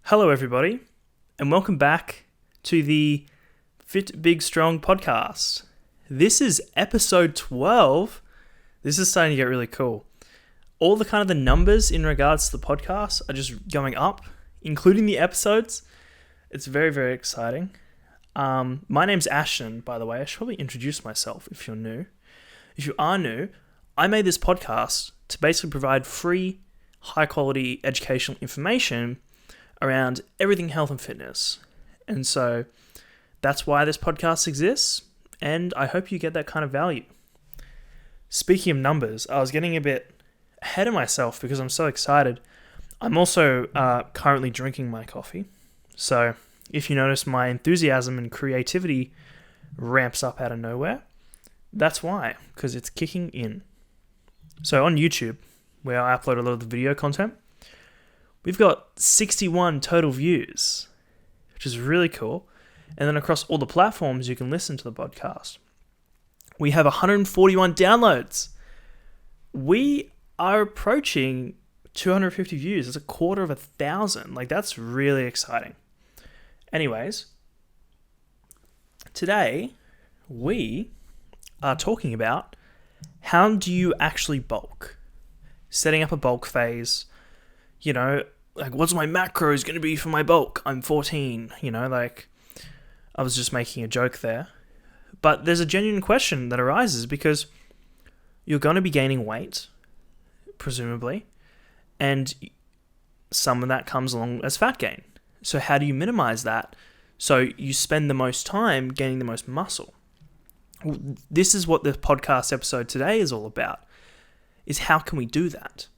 Hello, everybody, and welcome back to the FitBigStrong podcast. This is episode 12. This is starting to get really cool. All the numbers in regards to the podcast are just going up, including the episodes. It's very, very exciting. My name's Ashton, by the way. I should probably introduce myself if you're new. If you are new, I made this podcast to basically provide free, high-quality educational information around everything health and fitness. And so that's why this podcast exists, and I hope you get that kind of value. Speaking of numbers, I was getting a bit ahead of myself because I'm so excited. I'm also currently drinking my coffee. So if you notice my enthusiasm and creativity ramps up out of nowhere, that's why, because it's kicking in. So on YouTube, where I upload a lot of the video content, we've got 61 total views, which is really cool. And then across all the platforms, you can listen to the podcast. We have 141 downloads. We are approaching 250 views. It's 250,000. That's really exciting. Anyways, today we are talking about how do you actually bulk? Setting up a bulk phase, what's my macros going to be for my bulk? I'm 14, I was just making a joke there. But there's a genuine question that arises because you're going to be gaining weight, presumably, and some of that comes along as fat gain. So how do you minimize that so you spend the most time gaining the most muscle? This is what the podcast episode today is all about, is how can we do that?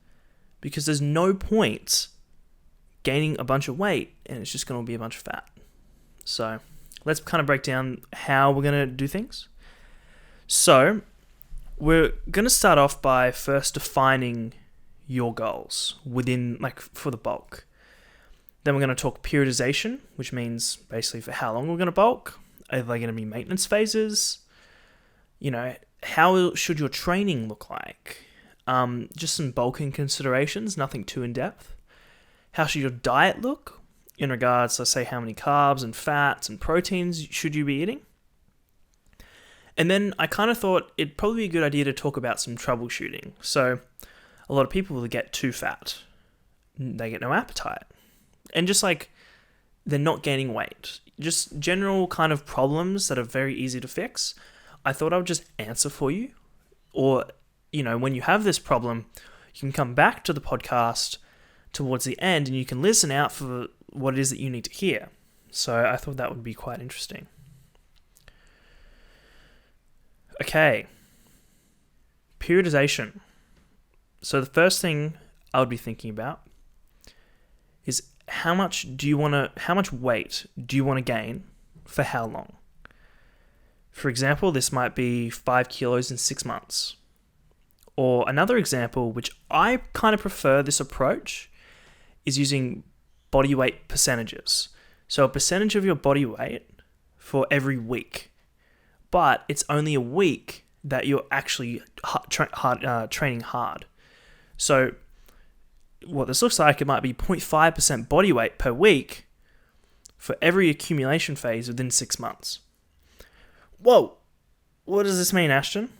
Because there's no point gaining a bunch of weight and it's just going to be a bunch of fat. So let's kind of break down how we're going to do things. So we're going to start off by first defining your goals within, for the bulk. Then we're going to talk periodization, which means basically for how long we're going to bulk. Are they going to be maintenance phases? How should your training look like? Just some bulking considerations, nothing too in-depth. How should your diet look in regards to, say, how many carbs and fats and proteins should you be eating? And then I kind of thought it'd probably be a good idea to talk about some troubleshooting. So a lot of people will get too fat. They get no appetite. And just they're not gaining weight. Just general kind of problems that are very easy to fix. I thought I would just answer for you. Or, when you have this problem, you can come back to the podcast towards the end and you can listen out for what it is that you need to hear. So I thought that would be quite interesting. Okay. Periodization. So the first thing I would be thinking about is how much weight do you want to gain for how long? For example, this might be 5 kilos in 6 months. Or another example, which I kind of prefer this approach, is using body weight percentages. So a percentage of your body weight for every week. But it's only a week that you're actually training hard. So what this looks like, it might be 0.5% body weight per week for every accumulation phase within 6 months. Whoa, what does this mean, Ashton?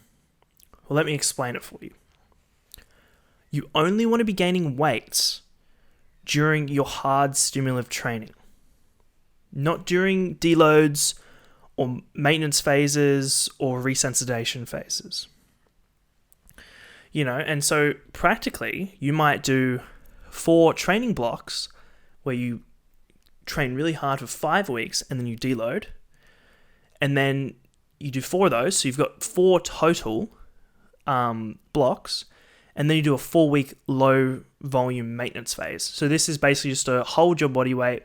Well, let me explain it for you. You only want to be gaining weight during your hard stimulative training, not during deloads or maintenance phases or resensitization phases. And so practically, you might do 4 training blocks where you train really hard for 5 weeks and then you deload. And then you do 4 of those, so you've got 4 total blocks, and then you do a 4-week low volume maintenance phase. So this is basically just to hold your body weight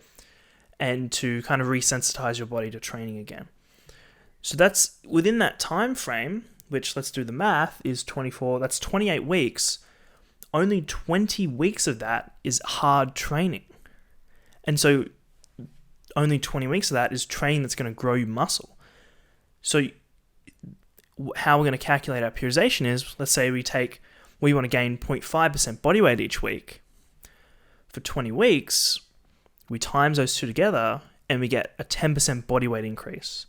and to kind of resensitize your body to training again. So that's within that time frame, which, let's do the math, is 24, that's 28 weeks. Only 20 weeks of that is hard training. And so only 20 weeks of that is training that's going to grow your muscle. So how we're going to calculate our periodization is, let's say we want to gain 0.5% body weight each week. For 20 weeks, We times those two together and we get a 10% body weight increase.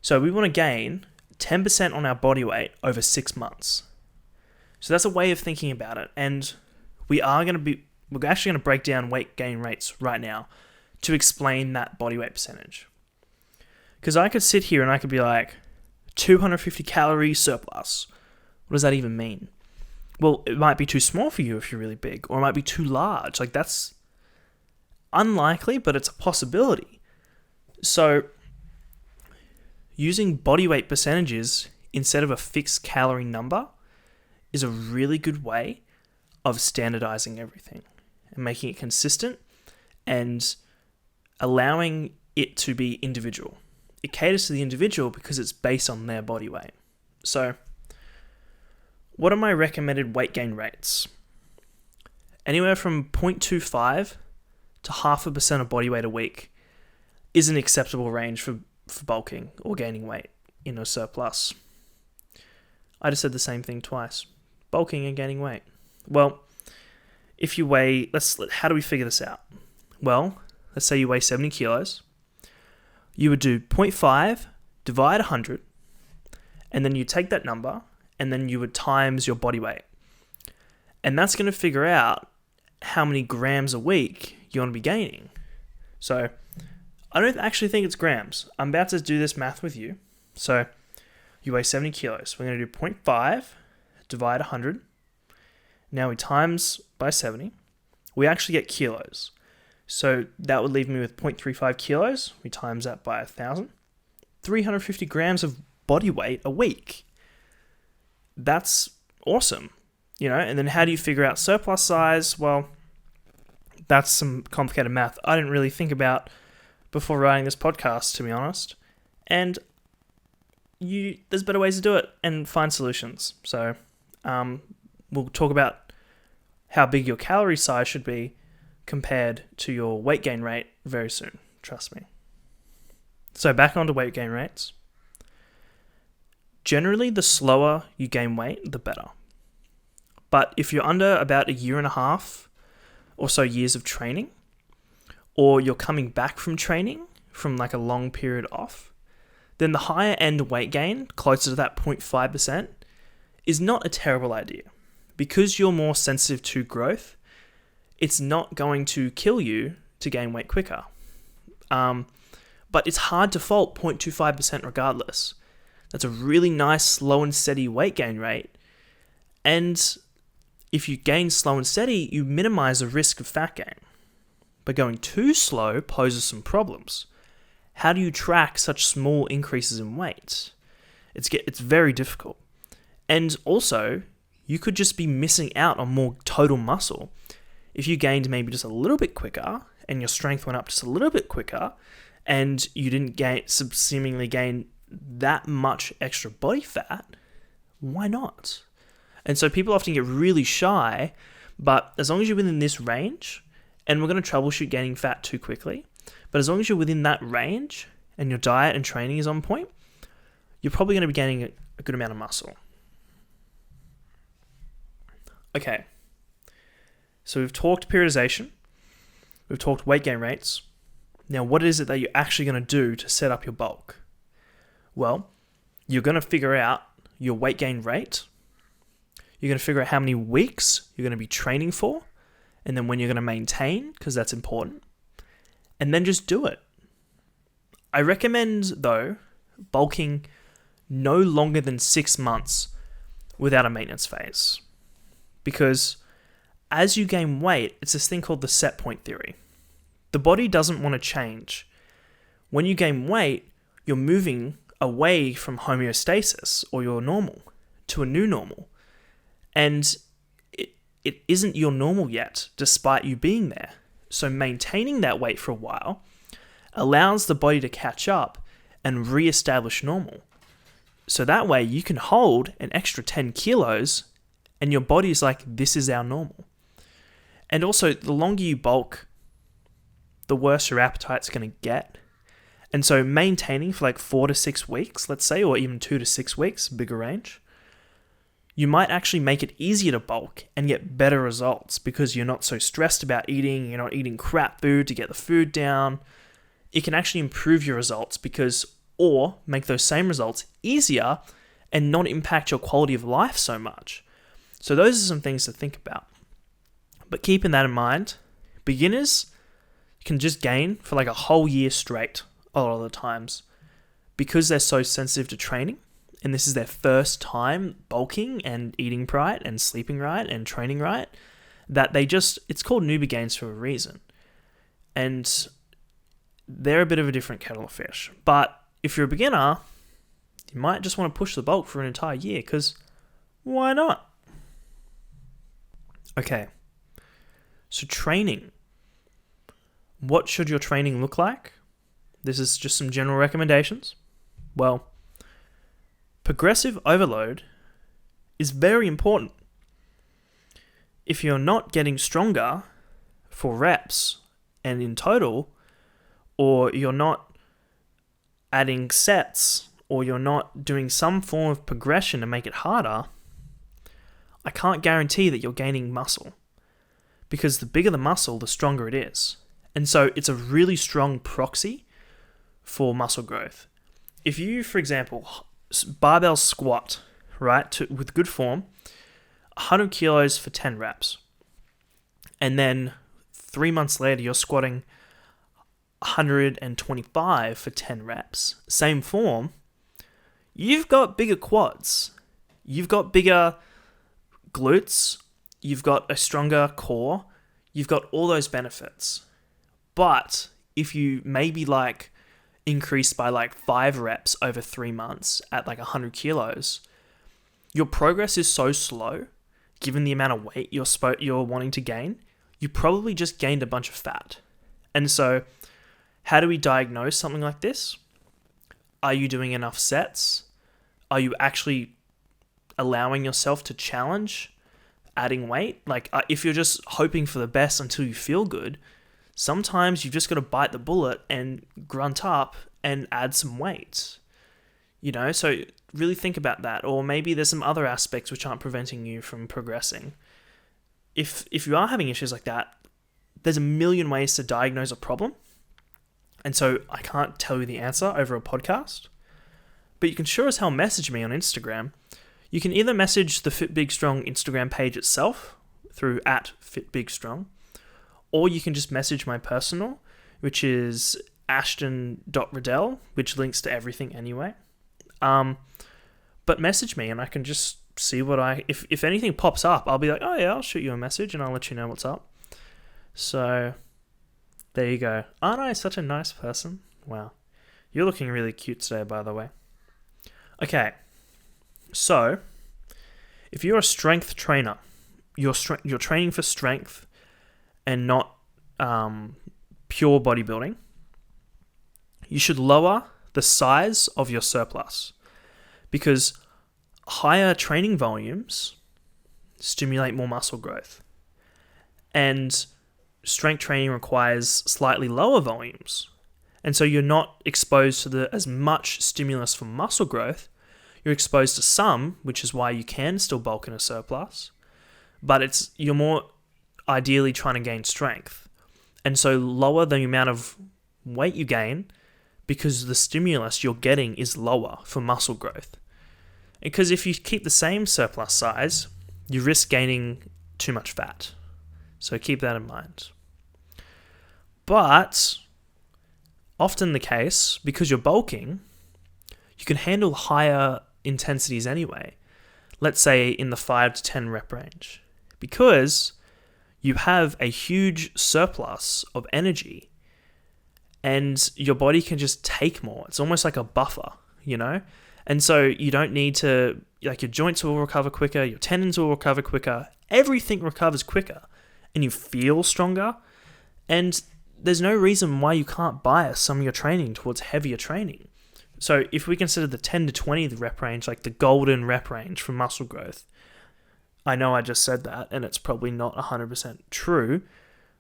So we want to gain 10% on our body weight over 6 months. So that's a way of thinking about it. And we're actually going to break down weight gain rates right now to explain that body weight percentage. Because I could sit here and I could be like, 250 calorie surplus. What does that even mean? Well, it might be too small for you if you're really big, or it might be too large. Like, that's unlikely, but it's a possibility. So using body weight percentages instead of a fixed calorie number is a really good way of standardizing everything and making it consistent and allowing it to be individual. It caters to the individual because it's based on their body weight. So, what are my recommended weight gain rates? Anywhere from 0.25 to 0.5% of body weight a week is an acceptable range for bulking or gaining weight in a surplus. I just said the same thing twice. Bulking and gaining weight. Well, if you weigh, how do we figure this out? Well, let's say you weigh 70 kilos. You would do 0.5 divide 100, and then you take that number, and then you would times your body weight. And that's going to figure out how many grams a week you want to be gaining. So I don't actually think it's grams. I'm about to do this math with you. So you weigh 70 kilos. We're going to do 0.5 divide 100. Now we times by 70. We actually get kilos. So that would leave me with 0.35 kilos. We times that by 1,000. 350 grams of body weight a week. That's awesome. And then how do you figure out surplus size? Well, that's some complicated math I didn't really think about before writing this podcast, to be honest. And there's better ways to do it and find solutions. So we'll talk about how big your calorie size should be compared to your weight gain rate very soon. Trust me. So back onto weight gain rates. Generally, the slower you gain weight, the better. But if you're under about 1.5 years or so years of training, or you're coming back from training from like a long period off, then the higher end weight gain, closer to that 0.5%, is not a terrible idea. Because you're more sensitive to growth, it's not going to kill you to gain weight quicker. But it's hard to fault 0.25% regardless. That's a really nice slow and steady weight gain rate. And if you gain slow and steady, you minimize the risk of fat gain. But going too slow poses some problems. How do you track such small increases in weight? It's very difficult. And also, you could just be missing out on more total muscle. If you gained maybe just a little bit quicker and your strength went up just a little bit quicker and you didn't seemingly gain that much extra body fat, why not? And so people often get really shy, but as long as you're within this range, and we're going to troubleshoot gaining fat too quickly, but as long as you're within that range and your diet and training is on point, you're probably going to be gaining a good amount of muscle. Okay, so we've talked periodization, we've talked weight gain rates. Now, what is it that you're actually going to do to set up your bulk? Well, you're going to figure out your weight gain rate. You're going to figure out how many weeks you're going to be training for, and then when you're going to maintain, because that's important. And then just do it. I recommend, though, bulking no longer than 6 months without a maintenance phase. Because as you gain weight, it's this thing called the set point theory. The body doesn't want to change. When you gain weight, you're moving away from homeostasis or your normal to a new normal. And it isn't your normal yet, despite you being there. So maintaining that weight for a while allows the body to catch up and re-establish normal. So that way you can hold an extra 10 kilos and your body's like, this is our normal. And also, the longer you bulk, the worse your appetite's going to get. And so maintaining for like 4 to 6 weeks, let's say, or even 2 to 6 weeks, bigger range, you might actually make it easier to bulk and get better results because you're not so stressed about eating, you're not eating crap food to get the food down. It can actually improve your results or make those same results easier and not impact your quality of life so much. So those are some things to think about. But keeping that in mind, beginners can just gain for like a whole year straight a lot of the times because they're so sensitive to training. And this is their first time bulking and eating right and sleeping right and training right, that it's called newbie gains for a reason. And they're a bit of a different kettle of fish. But if you're a beginner, you might just want to push the bulk for an entire year because why not? Okay, so training. What should your training look like? This is just some general recommendations. Well, progressive overload is very important. If you're not getting stronger for reps and in total, or you're not adding sets, or you're not doing some form of progression to make it harder, I can't guarantee that you're gaining muscle. Because the bigger the muscle, the stronger it is. And so it's a really strong proxy for muscle growth. If you, for example, barbell squat, right, with good form, 100 kilos for 10 reps. And then 3 months later, you're squatting 125 for 10 reps. Same form. You've got bigger quads. You've got bigger glutes. You've got a stronger core. You've got all those benefits. But if you maybe increase by 5 reps over 3 months at 100 kilos, your progress is so slow, given the amount of weight you're wanting to gain, you probably just gained a bunch of fat. And so, how do we diagnose something like this? Are you doing enough sets? Are you actually allowing yourself to challenge adding weight? If you're just hoping for the best until you feel good, sometimes you've just got to bite the bullet and grunt up and add some weight. So really think about that. Or maybe there's some other aspects which aren't preventing you from progressing. If you are having issues like that, there's a million ways to diagnose a problem. And so I can't tell you the answer over a podcast. But you can sure as hell message me on Instagram. You can either message the FitBigStrong Instagram page itself through @FitBigStrong, or you can just message my personal, which is ashton.riddell, which links to everything anyway. But message me and I can just see if anything pops up, I'll be like, oh yeah, I'll shoot you a message and I'll let you know what's up. So there you go. Aren't I such a nice person? Wow. You're looking really cute today, by the way. Okay. So if you're a strength trainer, you're training for strength and not pure bodybuilding, you should lower the size of your surplus because higher training volumes stimulate more muscle growth. And strength training requires slightly lower volumes. And so you're not exposed to as much stimulus for muscle growth. You're exposed to some, which is why you can still bulk in a surplus, but you're more ideally trying to gain strength. And so lower the amount of weight you gain because the stimulus you're getting is lower for muscle growth. Because if you keep the same surplus size, you risk gaining too much fat. So keep that in mind. But often the case, because you're bulking, you can handle higher intensities anyway. Let's say in the 5 to 10 rep range. Because you have a huge surplus of energy and your body can just take more. It's almost like a buffer, And so you don't need to, your joints will recover quicker, your tendons will recover quicker, everything recovers quicker and you feel stronger. And there's no reason why you can't bias some of your training towards heavier training. So if we consider the 10 to 20 rep range, like the golden rep range for muscle growth, I know I just said that and it's probably not 100% true.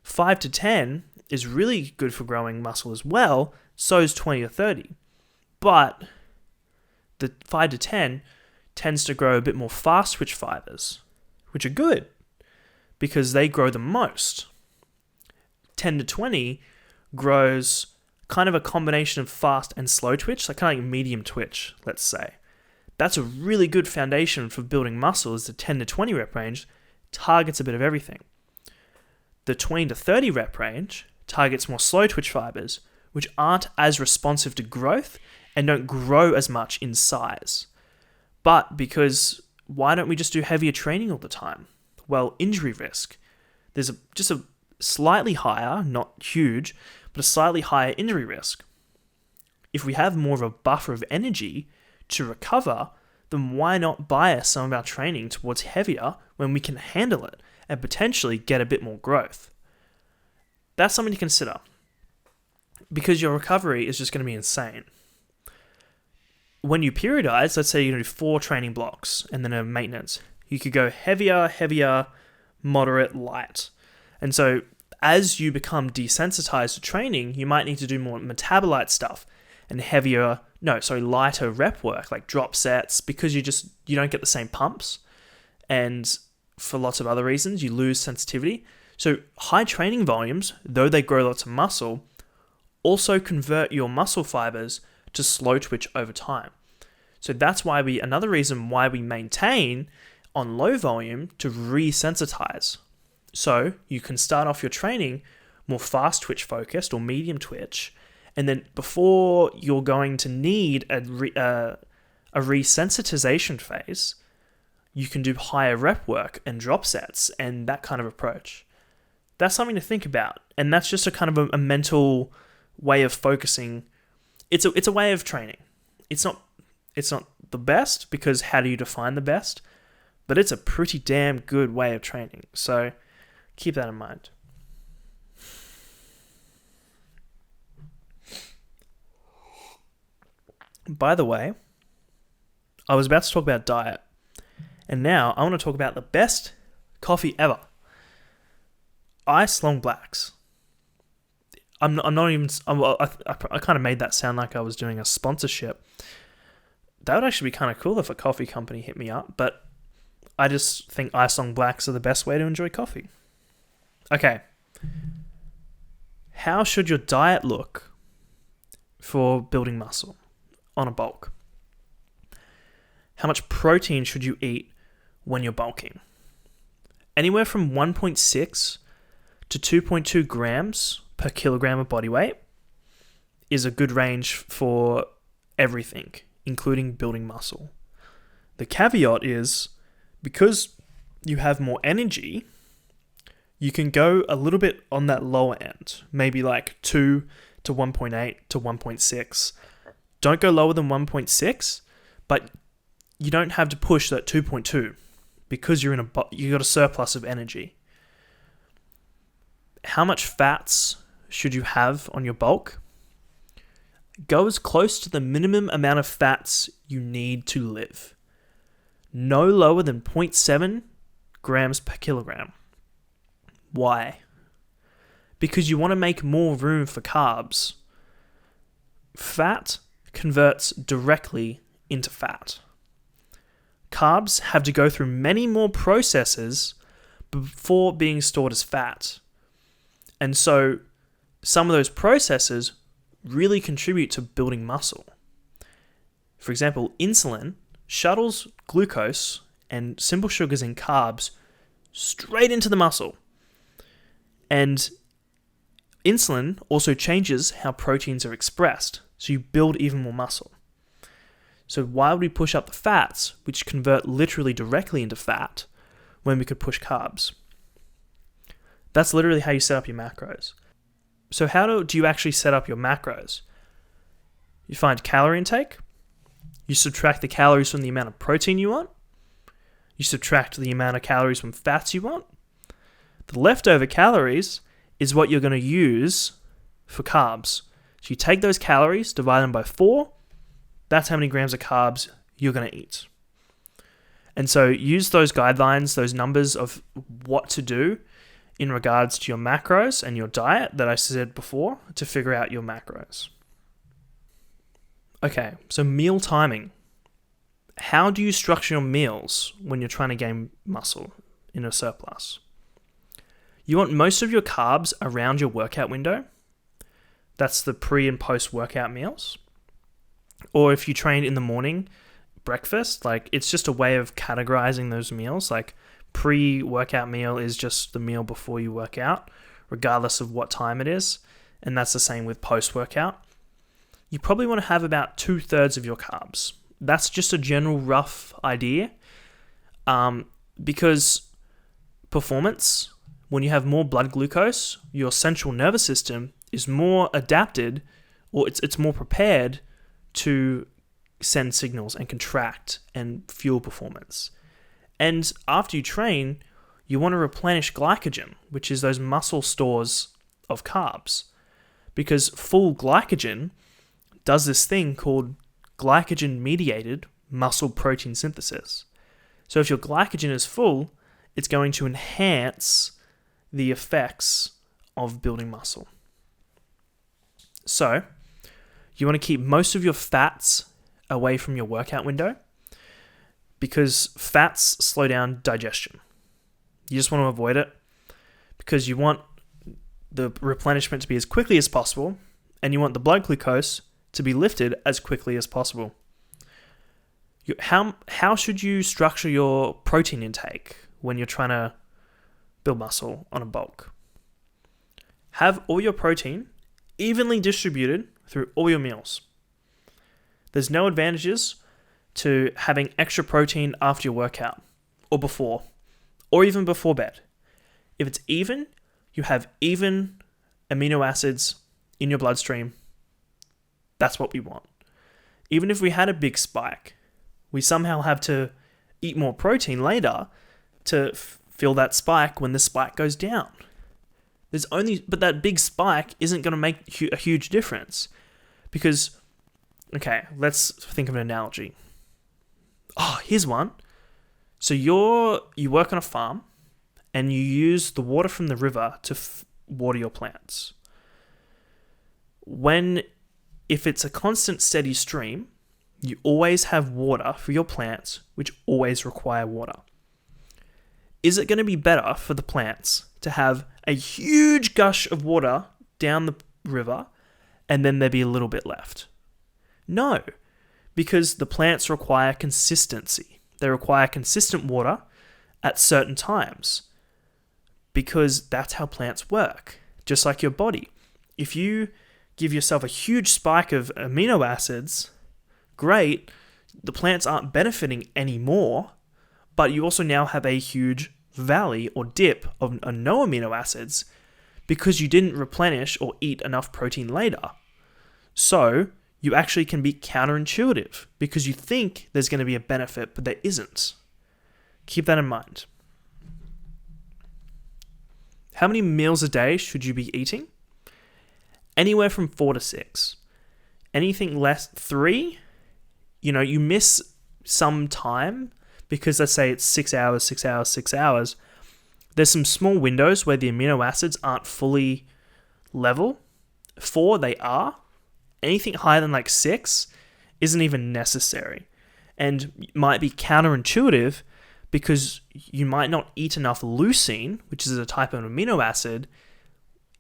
5 to 10 is really good for growing muscle as well. So is 20 to 30. But the 5 to 10 tends to grow a bit more fast twitch fibers, which are good because they grow the most. 10 to 20 grows kind of a combination of fast and slow twitch, like kind of like medium twitch, let's say. That's a really good foundation for building muscle, is the 10 to 20 rep range targets a bit of everything. The 20 to 30 rep range targets more slow twitch fibers, which aren't as responsive to growth and don't grow as much in size. But because why don't we just do heavier training all the time? Well, injury risk. There's just a slightly higher, not huge, but a slightly higher injury risk. If we have more of a buffer of energy to recover, then why not bias some of our training towards heavier when we can handle it and potentially get a bit more growth? That's something to consider, because your recovery is just going to be insane. When you periodize, let's say you're going to do 4 training blocks and then a maintenance, you could go heavier, moderate, light. And so as you become desensitized to training, you might need to do more metabolite stuff and lighter rep work, like drop sets, because you don't get the same pumps. And for lots of other reasons, you lose sensitivity. So high training volumes, though they grow lots of muscle, also convert your muscle fibers to slow twitch over time. So that's why another reason why we maintain on low volume to resensitize. So you can start off your training more fast twitch focused or medium twitch, and then before you're going to need a resensitization phase, you can do higher rep work and drop sets and that kind of approach. That's something to think about, and that's just a kind of a mental way of focusing. It's a way of training. It's not the best, because how do you define the best? But it's a pretty damn good way of training. So keep that in mind. By the way, I was about to talk about diet, and now I want to talk about the best coffee ever. Ice Long Blacks. I kind of made that sound like I was doing a sponsorship. That would actually be kind of cool if a coffee company hit me up, but I just think Ice Long Blacks are the best way to enjoy coffee. Okay. How should your diet look for building muscle on a bulk? How much protein should you eat when you're bulking? Anywhere from 1.6 to 2.2 grams per kilogram of body weight is a good range for everything, including building muscle. The caveat is, because you have more energy, you can go a little bit on that lower end, maybe like 2 to 1.8 to 1.6. Don't go lower than 1.6, but you don't have to push that 2.2 because you got a surplus of energy. How much fats should you have on your bulk? Go as close to the minimum amount of fats you need to live. No lower than 0.7 grams per kilogram. Why? Because you want to make more room for carbs. Fat converts directly into fat. Carbs have to go through many more processes before being stored as fat. And so some of those processes really contribute to building muscle. For example, insulin shuttles glucose and simple sugars and carbs straight into the muscle. And insulin also changes how proteins are expressed, so you build even more muscle. So why would we push up the fats, which convert literally directly into fat, when we could push carbs? That's literally how you set up your macros. So how do you actually set up your macros? You find calorie intake. You subtract the calories from the amount of protein you want. You subtract the amount of calories from fats you want. The leftover calories is what you're going to use for carbs. So you take those calories, divide them by 4. That's how many grams of carbs you're going to eat. And so use those guidelines, those numbers of what to do in regards to your macros and your diet that I said before to figure out your macros. Okay, so meal timing. how do you structure your meals when you're trying to gain muscle in a surplus? You want most of your carbs around your workout window. That's the pre and post workout meals. Or if you train in the morning, breakfast, like it's just a way of categorizing those meals. Like pre-workout meal is just the meal before you work out, regardless of what time it is. And that's the same with post-workout. You probably want to have about 2/3 of your carbs. That's just a general rough idea. Because performance, when you have more blood glucose, your central nervous system is more adapted, or it's more prepared to send signals and contract and fuel performance. And after you train, you want to replenish glycogen, which is those muscle stores of carbs. Because full glycogen does this thing called glycogen-mediated muscle protein synthesis. So if your glycogen is full, it's going to enhance the effects of building muscle. So you want to keep most of your fats away from your workout window because fats slow down digestion. You just want to avoid it because you want the replenishment to be as quickly as possible and you want the blood glucose to be lifted as quickly as possible. How should you structure your protein intake when you're trying to build muscle on a bulk? Have all your protein evenly distributed through all your meals. There's no advantages to having extra protein after your workout or before, or even before bed. If it's even, you have even amino acids in your bloodstream. That's what we want. Even if we had a big spike, we somehow have to eat more protein later to fill that spike when the spike goes down. But that big spike isn't going to make a huge difference because, okay, let's think of an analogy. Oh, here's one. So you work on a farm and you use the water from the river to water your plants. If it's a constant steady stream, you always have water for your plants, which always require water. Is it going to be better for the plants to have a huge gush of water down the river and then there be a little bit left? No, because the plants require consistency. They require consistent water at certain times because that's how plants work, just like your body. If you give yourself a huge spike of amino acids, great, the plants aren't benefiting anymore, but you also now have a huge valley or dip of no amino acids because you didn't replenish or eat enough protein later. So you actually can be counterintuitive because you think there's going to be a benefit, but there isn't. Keep that in mind. How many meals a day should you be eating? Anywhere from 4 to 6. Anything less, 3, you miss some time because let's say it's 6 hours, 6 hours, 6 hours. There's some small windows where the amino acids aren't fully level. 4, they are. Anything higher than like 6 isn't even necessary and might be counterintuitive because you might not eat enough leucine, which is a type of amino acid,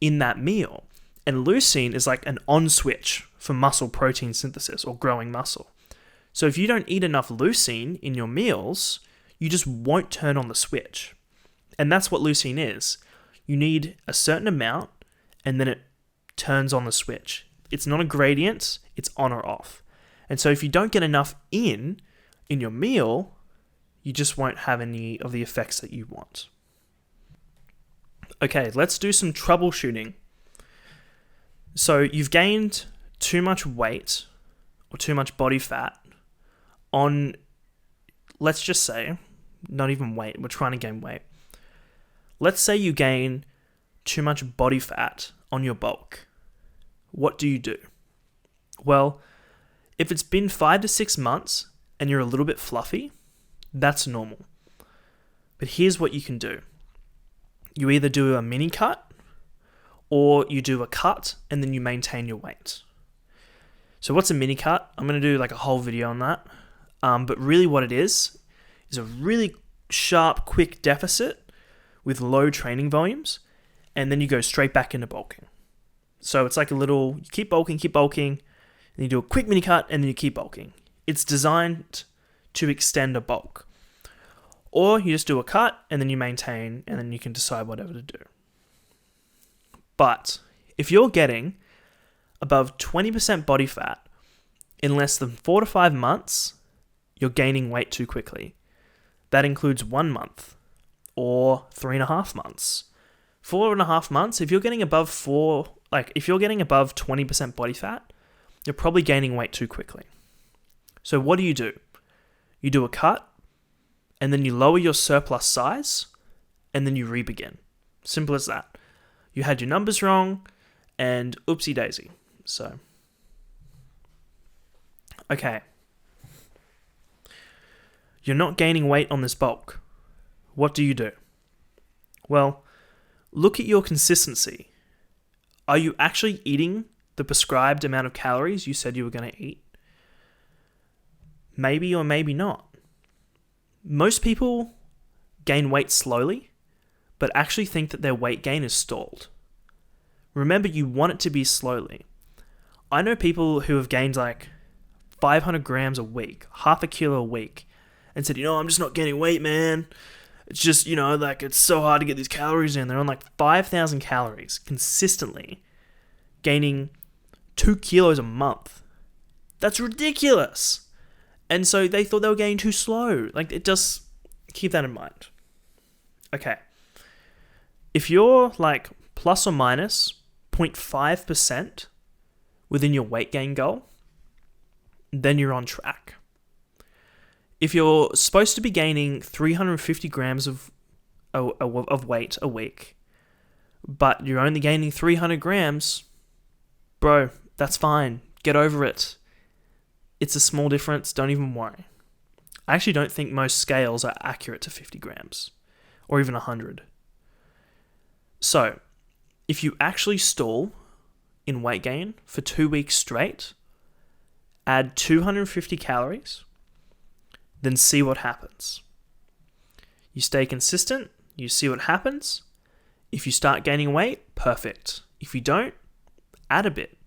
in that meal. And leucine is like an on switch for muscle protein synthesis or growing muscle. So if you don't eat enough leucine in your meals, you just won't turn on the switch. And that's what leucine is. You need a certain amount and then it turns on the switch. It's not a gradient, it's on or off. And so if you don't get enough in your meal, you just won't have any of the effects that you want. Okay, let's do some troubleshooting. So you've gained too much weight or too much body fat on, let's just say, not even weight, we're trying to gain weight. Let's say you gain too much body fat on your bulk. What do you do? Well, if it's been 5 to 6 months and you're a little bit fluffy, that's normal. But here's what you can do. You either do a mini cut or you do a cut and then you maintain your weight. So what's a mini cut? I'm going to do like a whole video on that. But really what it is a really sharp, quick deficit with low training volumes, and then you go straight back into bulking. So it's like you keep bulking, and you do a quick mini cut, and then you keep bulking. It's designed to extend a bulk. Or you just do a cut, and then you maintain, and then you can decide whatever to do. But if you're getting above 20% body fat in less than 4 to 5 months, you're gaining weight too quickly. That includes 1 month or 3.5 months. 4.5 months, if you're getting above 20% body fat, you're probably gaining weight too quickly. So what do? You do a cut, and then you lower your surplus size, and then you re-begin. Simple as that. You had your numbers wrong, and oopsie daisy. So, okay. You're not gaining weight on this bulk. What do? Well, look at your consistency. Are you actually eating the prescribed amount of calories you said you were going to eat? Maybe or maybe not. Most people gain weight slowly, but actually think that their weight gain is stalled. Remember, you want it to be slowly. I know people who have gained 500 grams a week, half a kilo a week, and said, I'm just not gaining weight, man. It's just, it's so hard to get these calories in. They're on 5,000 calories consistently, gaining 2 kilos a month. That's ridiculous. And so they thought they were getting too slow. Just keep that in mind. Okay. If you're plus or minus 0.5% within your weight gain goal, then you're on track. If you're supposed to be gaining 350 grams of weight a week, but you're only gaining 300 grams, bro, that's fine. Get over it. It's a small difference. Don't even worry. I actually don't think most scales are accurate to 50 grams or even 100. So, if you actually stall in weight gain for 2 weeks straight, add 250 calories, then see what happens. You stay consistent, you see what happens. If you start gaining weight, perfect. If you don't, add a bit.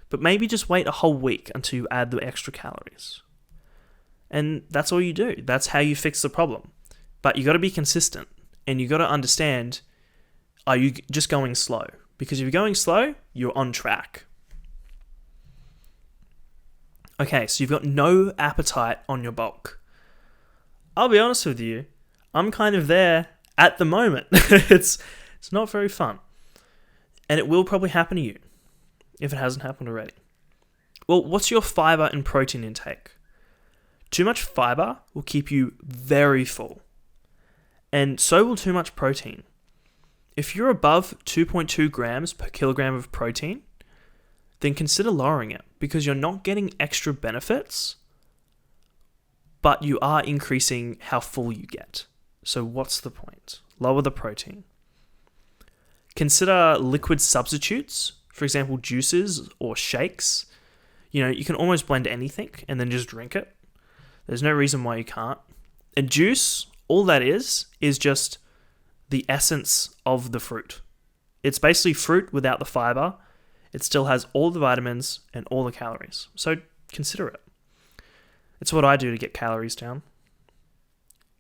But maybe just wait a whole week until you add the extra calories. And that's all you do. That's how you fix the problem. But you got to be consistent. And you got to understand, are you just going slow? Because if you're going slow, you're on track. Okay, so you've got no appetite on your bulk. I'll be honest with you, I'm kind of there at the moment. It's not very fun. And it will probably happen to you if it hasn't happened already. Well, what's your fiber and protein intake? Too much fiber will keep you very full. And so will too much protein. If you're above 2.2 grams per kilogram of protein, then consider lowering it because you're not getting extra benefits, but you are increasing how full you get. So what's the point? Lower the protein. Consider liquid substitutes, for example, juices or shakes. You can almost blend anything and then just drink it. There's no reason why you can't. And juice, all that is just the essence of the fruit. It's basically fruit without the fiber. It still has all the vitamins and all the calories. So consider it. It's what I do to get calories down.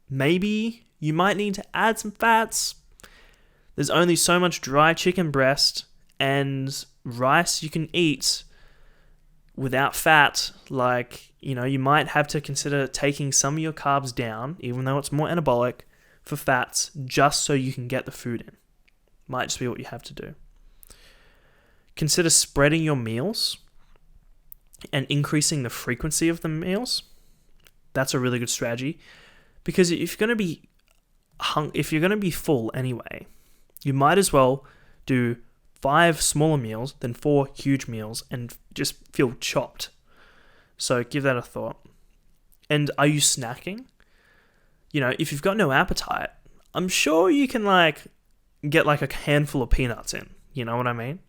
Maybe you might need to add some fats. There's only so much dry chicken breast and rice you can eat without fat. You might have to consider taking some of your carbs down, even though it's more anabolic, for fats, just so you can get the food in. Might just be what you have to do. Consider spreading your meals and increasing the frequency of the meals. That's a really good strategy, because if you're going to be full anyway, you might as well do 5 smaller meals than 4 huge meals and just feel chopped. So give that a thought. And are you snacking? If you've got no appetite, I'm sure you can get a handful of peanuts in. You know what I mean?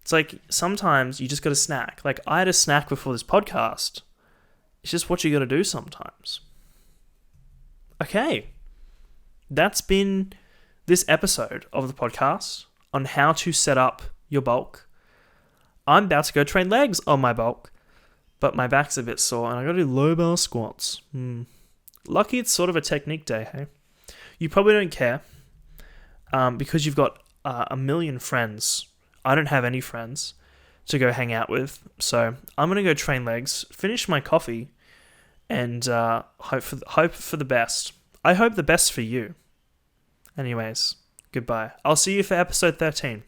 It's sometimes you just got to snack. I had a snack before this podcast, It's just what you got to do sometimes. Okay. That's been this episode of the podcast on how to set up your bulk. I'm about to go train legs on my bulk, but my back's a bit sore and I got to do low bar squats. Lucky it's sort of a technique day, hey? You probably don't care because you've got a million friends. I don't have any friends to go hang out with, so I'm going to go train legs, finish my coffee, and hope for the best. I hope the best for you. Anyways, goodbye. I'll see you for episode 13.